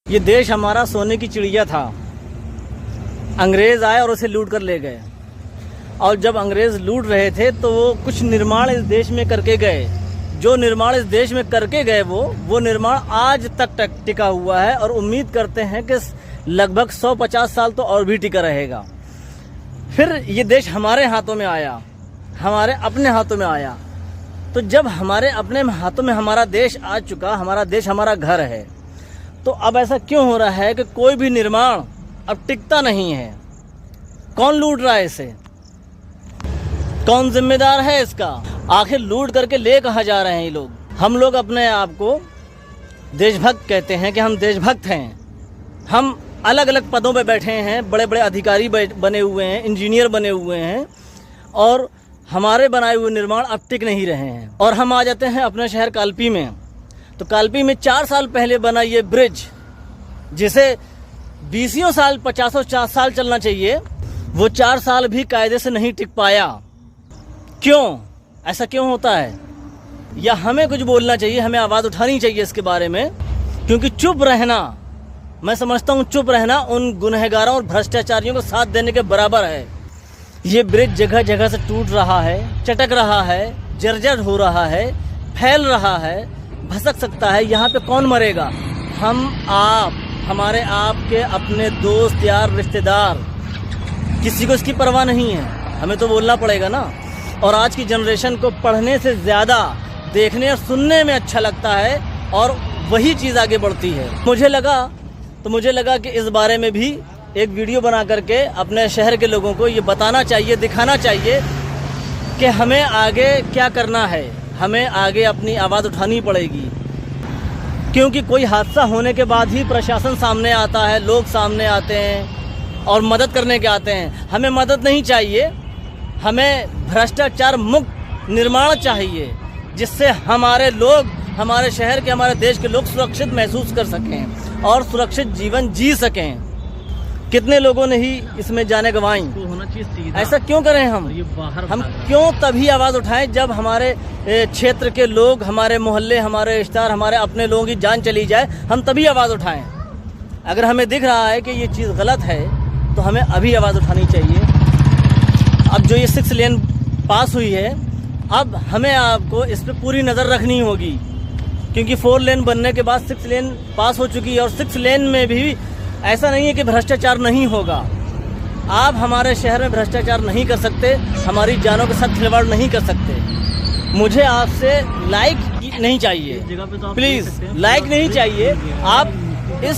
ये देश हमारा सोने की चिड़िया था। अंग्रेज आए और उसे लूट कर ले गए। और जब अंग्रेज लूट रहे थे तो वो कुछ निर्माण इस देश में करके गए। जो निर्माण इस देश में करके गए वो निर्माण आज तक टिका हुआ है और उम्मीद करते हैं कि लगभग 150 साल तो और भी टिका रहेगा। फिर ये देश हमारे हाथों में आया, हमारे अपने हाथों में आया। तो जब हमारे अपने हाथों में हमारा देश आ चुका, हमारा देश हमारा घर है, तो अब ऐसा क्यों हो रहा है कि कोई भी निर्माण अब टिकता नहीं है? कौन लूट रहा है इसे? कौन जिम्मेदार है इसका? आखिर लूट करके ले कहाँ जा रहे हैं ये लोग? हम लोग अपने आप को देशभक्त कहते हैं कि हम देशभक्त हैं। हम अलग अलग पदों पे बैठे हैं, बड़े बड़े अधिकारी बने हुए हैं, इंजीनियर बने हुए हैं, और हमारे बनाए हुए निर्माण अब टिक नहीं रहे हैं। और हम आ जाते हैं अपने शहर कालपी में। तो कालपी में 4 साल पहले बना ये ब्रिज, जिसे 20 साल 50 साल चलना चाहिए, वो 4 साल भी कायदे से नहीं टिक पाया। क्यों? ऐसा क्यों होता है? या हमें कुछ बोलना चाहिए, हमें आवाज़ उठानी चाहिए इसके बारे में, क्योंकि चुप रहना, मैं समझता हूँ चुप रहना उन गुनहगारों और भ्रष्टाचारियों को साथ देने के बराबर है। ये ब्रिज जगह जगह से टूट रहा है, चटक रहा है, जर्जर हो रहा है, फैल रहा है, भसक सकता है। यहाँ पे कौन मरेगा? हम, आप, हमारे आपके अपने दोस्त, यार, रिश्तेदार, किसी को इसकी परवाह नहीं है। हमें तो बोलना पड़ेगा ना। और आज की जनरेशन को पढ़ने से ज़्यादा देखने और सुनने में अच्छा लगता है, और वही चीज़ आगे बढ़ती है। मुझे लगा कि इस बारे में भी एक वीडियो बना करके अपने शहर के लोगों को ये बताना चाहिए, दिखाना चाहिए कि हमें आगे क्या करना है। हमें आगे अपनी आवाज़ उठानी पड़ेगी, क्योंकि कोई हादसा होने के बाद ही प्रशासन सामने आता है, लोग सामने आते हैं और मदद करने के आते हैं। हमें मदद नहीं चाहिए, हमें भ्रष्टाचार मुक्त निर्माण चाहिए, जिससे हमारे लोग, हमारे शहर के, हमारे देश के लोग सुरक्षित महसूस कर सकें और सुरक्षित जीवन जी सकें। कितने लोगों ने ही इसमें जाने गंवाई। तो होना चाहिए। ऐसा क्यों करें हम क्यों तभी आवाज़ उठाएं जब हमारे क्षेत्र के लोग, हमारे मोहल्ले, हमारे रिश्तेदार, हमारे अपने लोगों की जान चली जाए, हम तभी आवाज़ उठाएं। अगर हमें दिख रहा है कि ये चीज़ गलत है तो हमें अभी आवाज़ उठानी चाहिए। अब जो ये 6 लेन पास हुई है, अब हमें आपको इस पर पूरी नज़र रखनी होगी, क्योंकि 4 लेन बनने के बाद 6 लेन पास हो चुकी है। और 6 लेन में भी ऐसा नहीं है कि भ्रष्टाचार नहीं होगा। आप हमारे शहर में भ्रष्टाचार नहीं कर सकते, हमारी जानों के साथ खिलवाड़ नहीं कर सकते। मुझे आपसे लाइक नहीं चाहिए, प्लीज़ लाइक नहीं चाहिए। आप इस